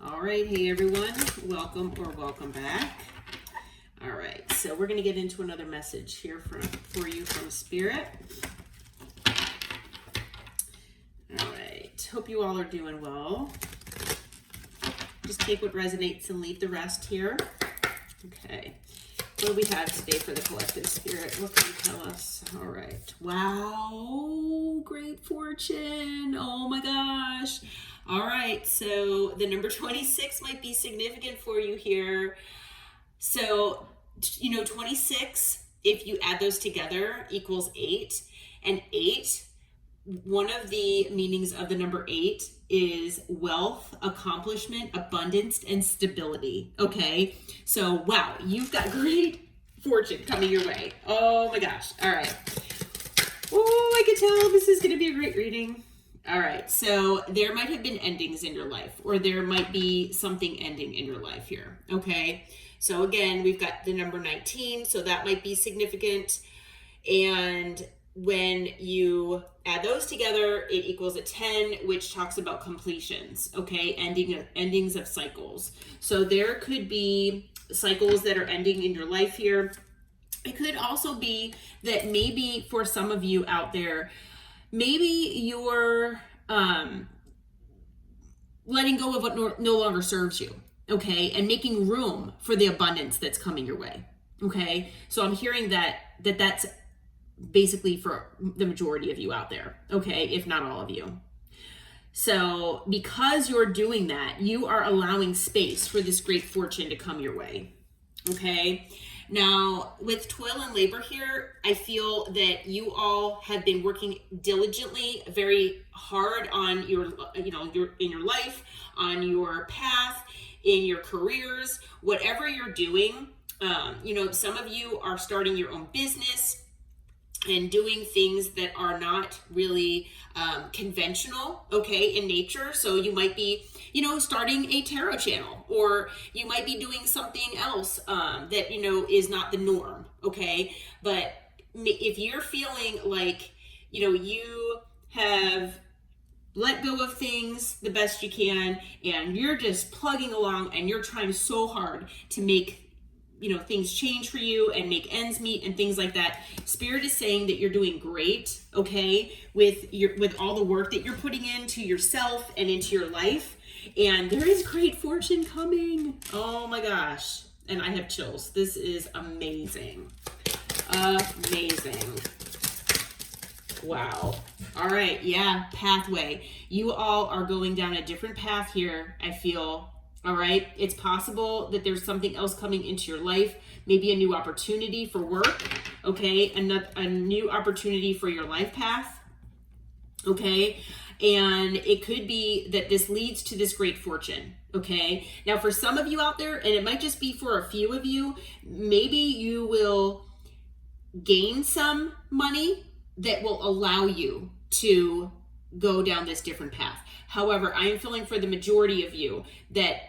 All right, hey everyone, welcome or welcome back. All right, so we're going to get into another message here for you from Spirit. All right, hope you all are doing well. Just take what resonates and leave the rest here. Okay, what do we have today for the collective spirit? What can you tell us? All right, wow, great fortune. Oh my gosh. All right, so the number 26 might be significant for you here. So, 26, if you add those together, equals 8. And 8, one of the meanings of the number 8 is wealth, accomplishment, abundance, and stability. Okay, so wow, you've got great fortune coming your way. Oh my gosh. All right. Oh, I can tell this is going to be a great reading. All right, so there might have been endings in your life, or there might be something ending in your life here, okay? So again, we've got the number 19, so that might be significant. And when you add those together, it equals a 10, which talks about completions, okay? Endings of cycles. So there could be cycles that are ending in your life here. It could also be that maybe for some of you out there, maybe you're letting go of what no longer serves you, okay? And making room for the abundance that's coming your way, okay? So I'm hearing that's basically for the majority of you out there, okay? If not all of you. So because you're doing that, you are allowing space for this great fortune to come your way, okay? Now, with toil and labor here, I feel that you all have been working diligently, very hard on your in your life, on your path, in your careers, whatever you're doing. Some of you are starting your own business and doing things that are not really conventional, okay, in nature. So you might be, starting a tarot channel, or you might be doing something else that, is not the norm, okay? But if you're feeling like, you have let go of things the best you can, and you're just plugging along and you're trying so hard to make things change for you and make ends meet and things like that. Spirit is saying that you're doing great, okay, with all the work that you're putting into yourself and into your life. And there is great fortune coming. Oh my gosh. And I have chills. This is amazing. Amazing. Wow. All right. Yeah. Pathway. You all are going down a different path here, I feel. All right. It's possible that there's something else coming into your life, maybe a new opportunity for work. Okay. A new opportunity for your life path. Okay. And it could be that this leads to this great fortune. Okay. Now, for some of you out there, and it might just be for a few of you, maybe you will gain some money that will allow you to go down this different path. However, I am feeling for the majority of you that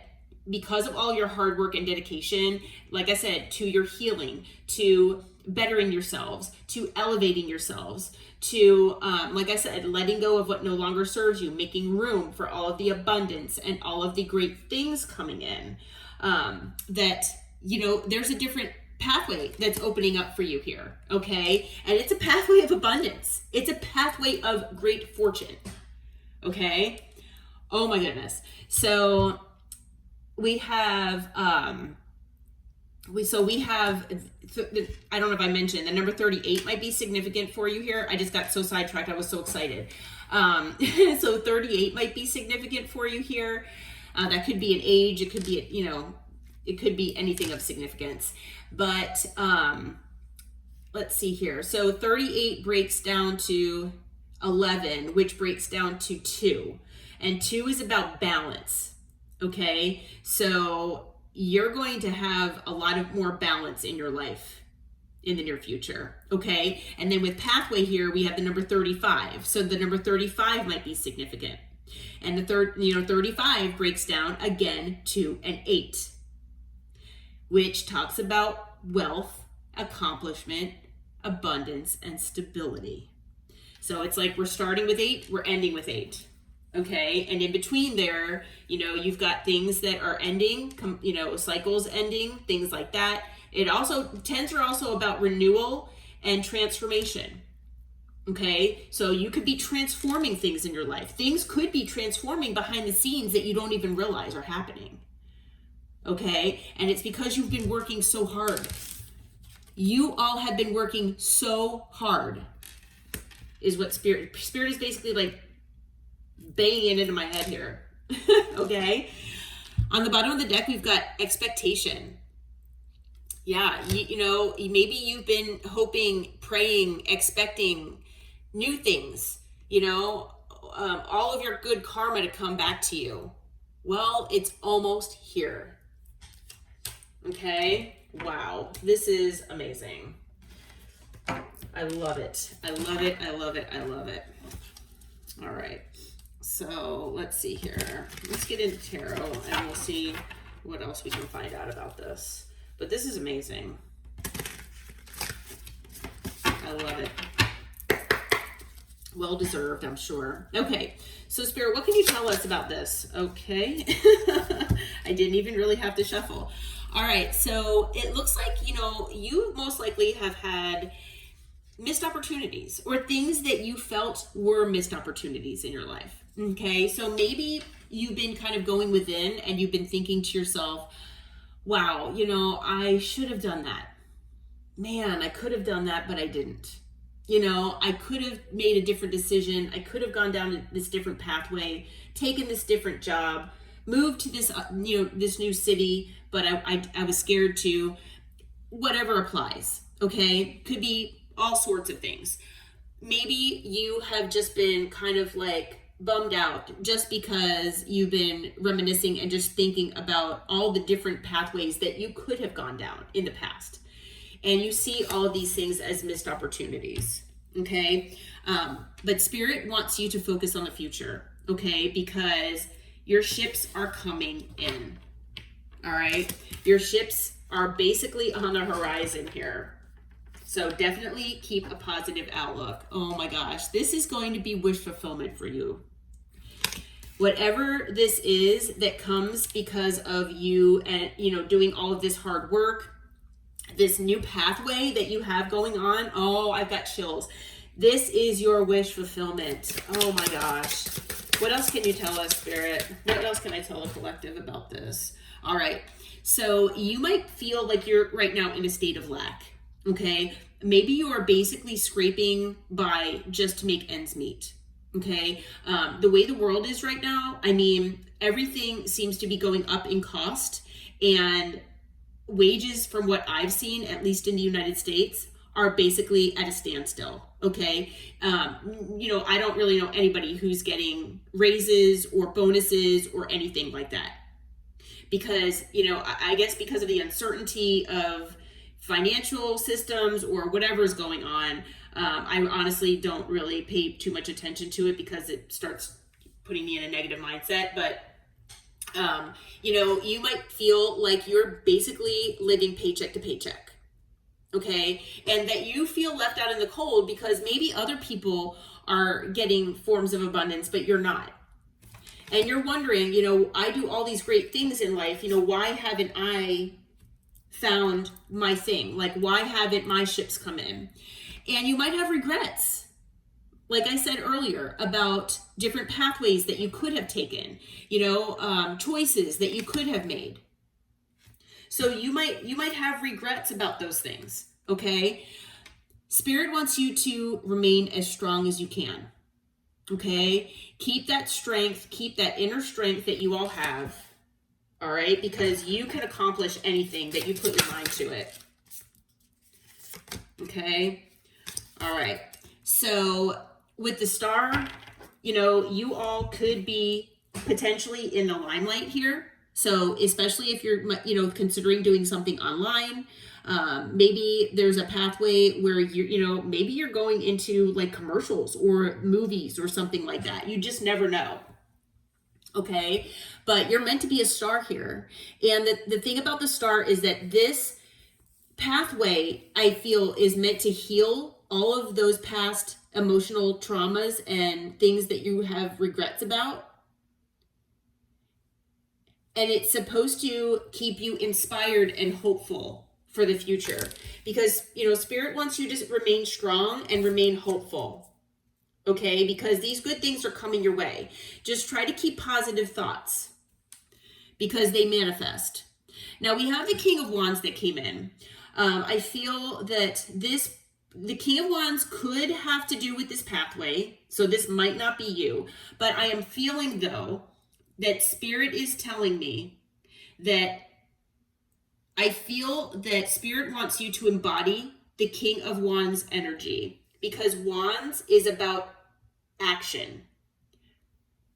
because of all your hard work and dedication, like I said, to your healing, to bettering yourselves, to elevating yourselves, to, like I said, letting go of what no longer serves you, making room for all of the abundance and all of the great things coming in, that, there's a different pathway that's opening up for you here, okay? And it's a pathway of abundance. It's a pathway of great fortune, okay? Oh my goodness. So we have, I don't know if I mentioned, the number 38 might be significant for you here. I just got so sidetracked. I was so excited. So 38 might be significant for you here. That could be an age. It could be, it could be anything of significance. But let's see here. So 38 breaks down to 11, which breaks down to 2. And 2 is about balance. Okay, so you're going to have a lot of more balance in your life in the near future. Okay, and then with pathway here, we have the number 35. So the number 35 might be significant. And the 35 breaks down again to an 8, which talks about wealth, accomplishment, abundance, and stability. So it's like we're starting with 8, we're ending with 8. Okay. And in between there, you've got things that are ending, cycles ending, things like that. Tens are also about renewal and transformation. Okay. So you could be transforming things in your life. Things could be transforming behind the scenes that you don't even realize are happening. Okay. And it's because you've been working so hard. You all have been working so hard, is what Spirit is basically like banging it into my head here. Okay. On the bottom of the deck, we've got expectation. Yeah. Maybe you've been hoping, praying, expecting new things, all of your good karma to come back to you. Well, it's almost here. Okay. Wow. This is amazing. I love it. I love it. I love it. I love it. All right. So let's see here. Let's get into tarot and we'll see what else we can find out about this. But this is amazing. I love it. Well deserved, I'm sure. Okay, so Spirit, what can you tell us about this? Okay. I didn't even really have to shuffle. All right, so it looks like, you most likely have had missed opportunities or things that you felt were missed opportunities in your life. Okay, so maybe you've been kind of going within and you've been thinking to yourself, wow, I should have done that. Man, I could have done that, but I didn't. I could have made a different decision. I could have gone down this different pathway, taken this different job, moved to this, this new city, but I was scared to. Whatever applies, okay? Could be all sorts of things. Maybe you have just been kind of like bummed out just because you've been reminiscing and just thinking about all the different pathways that you could have gone down in the past. And you see all of these things as missed opportunities, okay? But Spirit wants you to focus on the future, okay? Because your ships are coming in, all right? Your ships are basically on the horizon here. So definitely keep a positive outlook. Oh my gosh, this is going to be wish fulfillment for you. Whatever this is that comes because of you and, doing all of this hard work, this new pathway that you have going on. Oh, I've got chills. This is your wish fulfillment. Oh my gosh. What else can you tell us, Spirit? What else can I tell the collective about this? All right. So you might feel like you're right now in a state of lack. Okay. Maybe you are basically scraping by just to make ends meet. Okay. The way the world is right now, everything seems to be going up in cost, and wages, from what I've seen, at least in the United States, are basically at a standstill. Okay. I don't really know anybody who's getting raises or bonuses or anything like that. Because, I guess because of the uncertainty of financial systems or whatever is going on, I honestly don't really pay too much attention to it because it starts putting me in a negative mindset. But you might feel like you're basically living paycheck to paycheck. Okay. And that you feel left out in the cold because maybe other people are getting forms of abundance, but you're not. And you're wondering, I do all these great things in life. Why haven't I found my thing? Like, why haven't my ships come in? And you might have regrets. Like I said earlier, about different pathways that you could have taken, choices that you could have made. So you might have regrets about those things, okay? Spirit wants you to remain as strong as you can, okay? Keep that strength, keep that inner strength that you all have, all right? Because you can accomplish anything that you put your mind to it, okay? All right, so with the star, you all could be potentially in the limelight here. So especially if you're, considering doing something online, maybe there's a pathway where maybe you're going into like commercials or movies or something like that. You just never know. Okay. But you're meant to be a star here. And the thing about the star is that this pathway, I feel, is meant to heal all of those past emotional traumas and things that you have regrets about. And it's supposed to keep you inspired and hopeful for the future, because, Spirit wants you to remain strong and remain hopeful. Okay, because these good things are coming your way. Just try to keep positive thoughts because they manifest. Now we have the King of Wands that came in. I feel that the King of Wands could have to do with this pathway, so this might not be you, but I am feeling, though, that Spirit is telling me that I feel that Spirit wants you to embody the King of Wands energy, because Wands is about action.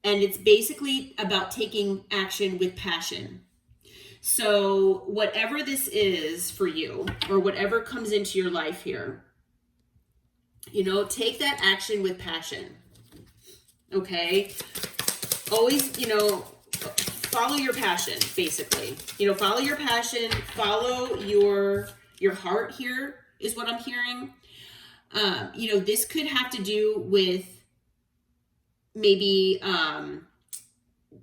And it's basically about taking action with passion. So whatever this is for you, or whatever comes into your life here, take that action with passion. Okay? Always, follow your passion, basically. Follow your passion, follow your heart here, is what I'm hearing. This could have to do with maybe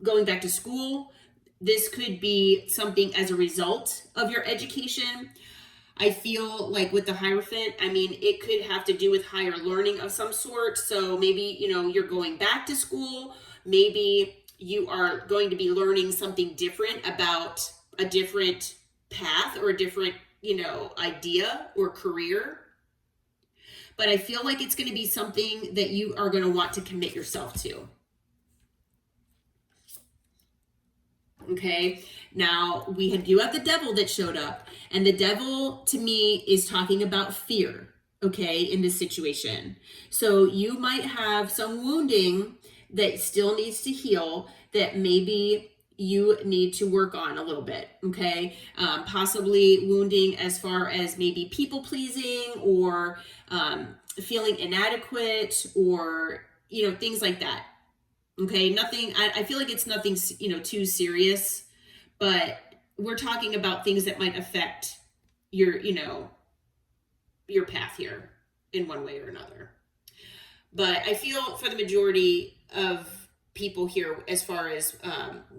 going back to school. This could be something as a result of your education. I feel like with the Hierophant, it could have to do with higher learning of some sort. So maybe, you're going back to school. Maybe you are going to be learning something different about a different path or a different, idea or career. But I feel like it's going to be something that you are going to want to commit yourself to. Okay, now we do have the Devil that showed up, and the Devil to me is talking about fear, okay, in this situation. So you might have some wounding that still needs to heal, that maybe you need to work on a little bit, okay? Possibly wounding as far as maybe people pleasing, or feeling inadequate, or, things like that. Okay, nothing, I feel like it's nothing, too serious, but we're talking about things that might affect your path here in one way or another. But I feel for the majority of people here, as far as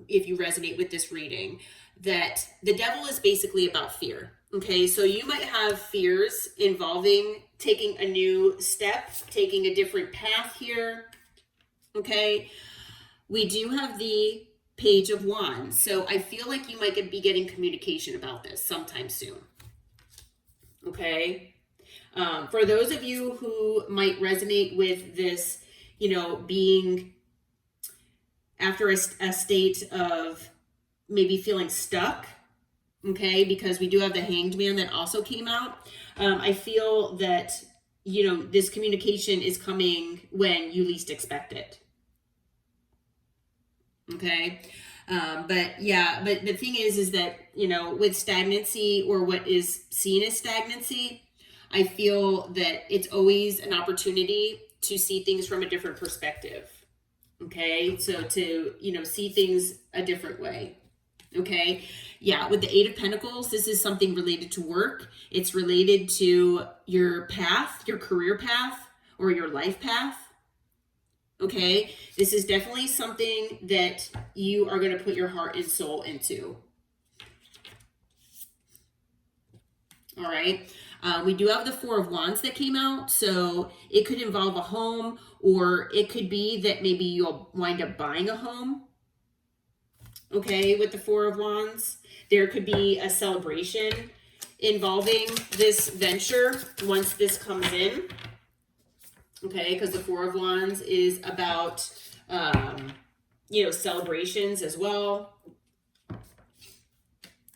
if you resonate with this reading, that the Devil is basically about fear. Okay, so you might have fears involving taking a new step, taking a different path here. Okay, we do have the Page of Wands, so I feel like you might be getting communication about this sometime soon. Okay, for those of you who might resonate with this, being after a state of maybe feeling stuck, okay, because we do have the Hanged Man that also came out. I feel that, this communication is coming when you least expect it. Okay. But the thing is that, with stagnancy, or what is seen as stagnancy, I feel that it's always an opportunity to see things from a different perspective. Okay. So to, see things a different way. Okay. Yeah. With the Eight of Pentacles, this is something related to work. It's related to your path, your career path, or your life path. Okay, this is definitely something that you are going to put your heart and soul into. All right, we do have the Four of Wands that came out, so it could involve a home, or it could be that maybe you'll wind up buying a home. Okay, with the Four of Wands, there could be a celebration involving this venture once this comes in. Okay, because the Four of Wands is about, celebrations as well.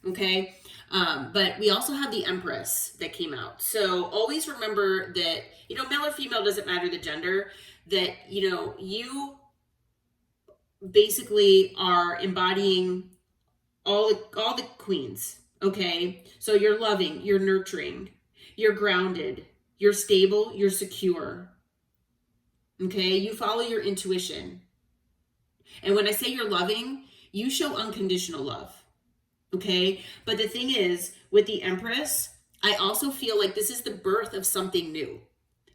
Okay, but we also have the Empress that came out. So always remember that, male or female, doesn't matter the gender, that, you basically are embodying all the queens. Okay, so you're loving, you're nurturing, you're grounded, you're stable, you're secure. Okay, you follow your intuition. And when I say you're loving, you show unconditional love. Okay, but the thing is, with the Empress, I also feel like this is the birth of something new.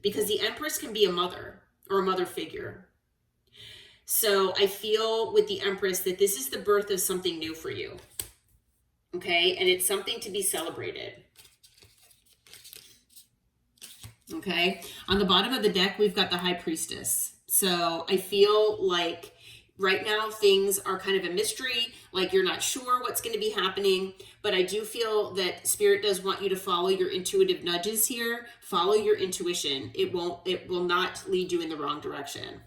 because the Empress can be a mother or a mother figure. So I feel with the Empress that this is the birth of something new for you. Okay, and it's something to be celebrated. Okay, on the bottom of the deck, we've got the High Priestess. So I feel like right now things are kind of a mystery, like you're not sure what's going to be happening, but I do feel that Spirit does want you to follow your intuitive nudges here. Follow your intuition. It will not lead you in the wrong direction.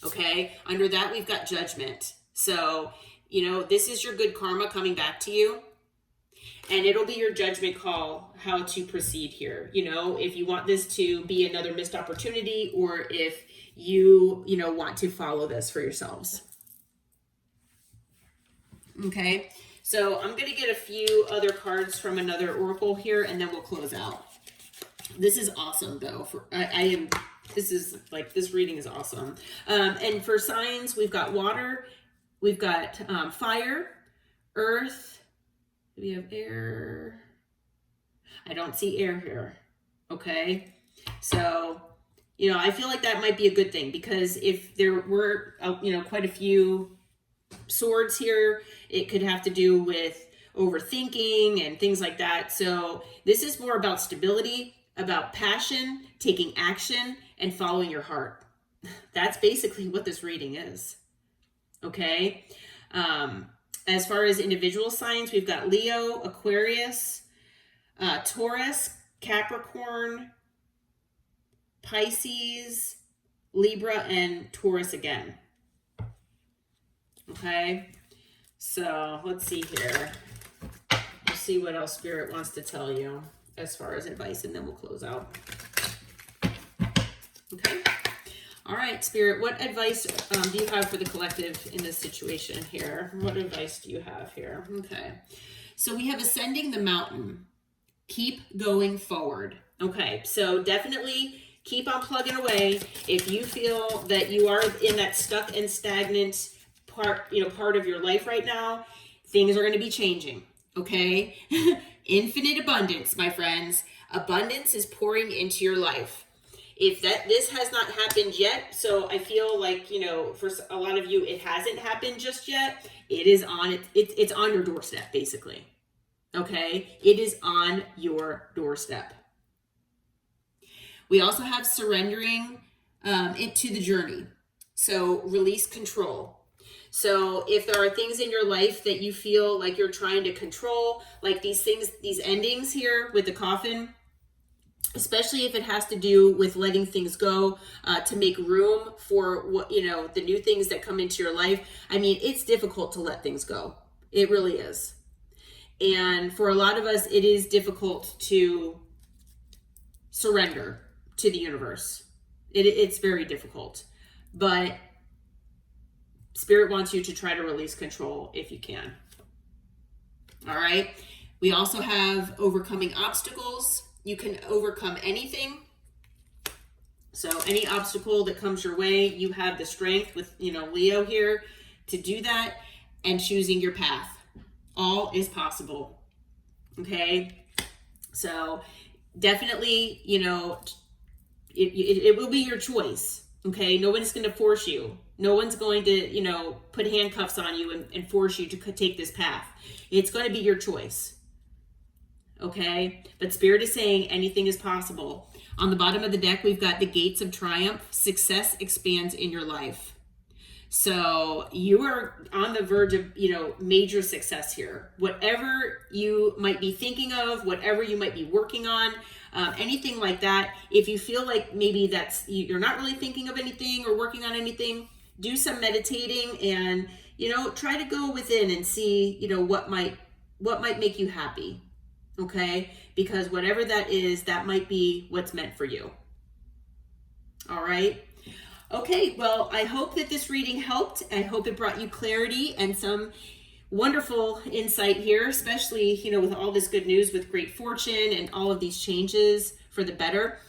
Okay, under that, we've got Judgment. So, this is your good karma coming back to you. And it'll be your judgment call how to proceed here. If you want this to be another missed opportunity, or if you want to follow this for yourselves. Okay, so I'm going to get a few other cards from another oracle here, and then we'll close out. This is awesome, though. This reading is awesome. And for signs, we've got water, we've got fire, earth, we have air. I don't see air here. Okay. So, I feel like that might be a good thing, because if there were, quite a few swords here, it could have to do with overthinking and things like that. So this is more about stability, about passion, taking action, and following your heart. That's basically what this reading is. Okay. As far as individual signs, we've got Leo, Aquarius, Taurus, Capricorn, Pisces, Libra, and Taurus again. Okay, so let's see here. We'll see what else Spirit wants to tell you as far as advice, and then we'll close out. Okay. All right, Spirit, what advice do you have for the collective in this situation here? What advice do you have here? Okay, so we have Ascending the Mountain. Keep going forward. Okay, so definitely keep on plugging away. If you feel that you are in that stuck and stagnant part of your life right now, things are going to be changing. Okay, infinite abundance, my friends. Abundance is pouring into your life. If this has not happened yet, so I feel like, for a lot of you, it hasn't happened just yet. It is on it's on your doorstep, basically. Okay, it is on your doorstep. We also have surrendering into the journey. So release control. So if there are things in your life that you feel like you're trying to control, like these endings here with the coffin, especially if it has to do with letting things go, to make room for what, the new things that come into your life. I mean, it's difficult to let things go. It really is. And for a lot of us, it is difficult to surrender to the universe. It's very difficult, but Spirit wants you to try to release control if you can. All right. We also have overcoming obstacles. You can overcome anything. So any obstacle that comes your way, you have the strength with, Leo here to do that, and choosing your path. All is possible. Okay. So definitely, it will be your choice. Okay. No one's going to force you. No one's going to, put handcuffs on you and force you to take this path. It's going to be your choice. Okay, but Spirit is saying anything is possible. On the bottom of the deck, we've got the Gates of Triumph. Success expands in your life. So you are on the verge of, major success here. Whatever you might be thinking of, whatever you might be working on, anything like that. If you feel like maybe you're not really thinking of anything or working on anything, do some meditating and, try to go within and see, what might make you happy. Okay, because whatever that is, that might be what's meant for you. All right. Okay, well, I hope that this reading helped. I hope it brought you clarity and some wonderful insight here, especially, with all this good news with great fortune and all of these changes for the better.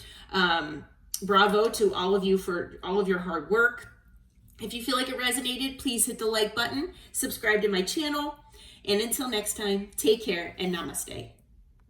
Bravo to all of you for all of your hard work. If you feel like it resonated, please hit the like button, subscribe to my channel, and until next time, take care and namaste.